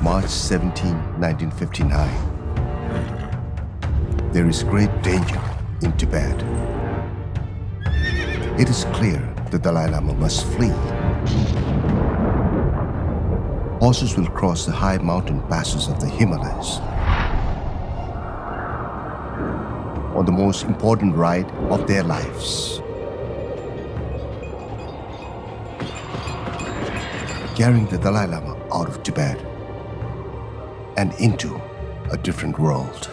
March 17, 1959. There is great danger in Tibet. It is clear the Dalai Lama must flee. Horses will cross the high mountain passes of the Himalayas on the most important ride of their lives, carrying the Dalai Lama out of Tibet and into a different world.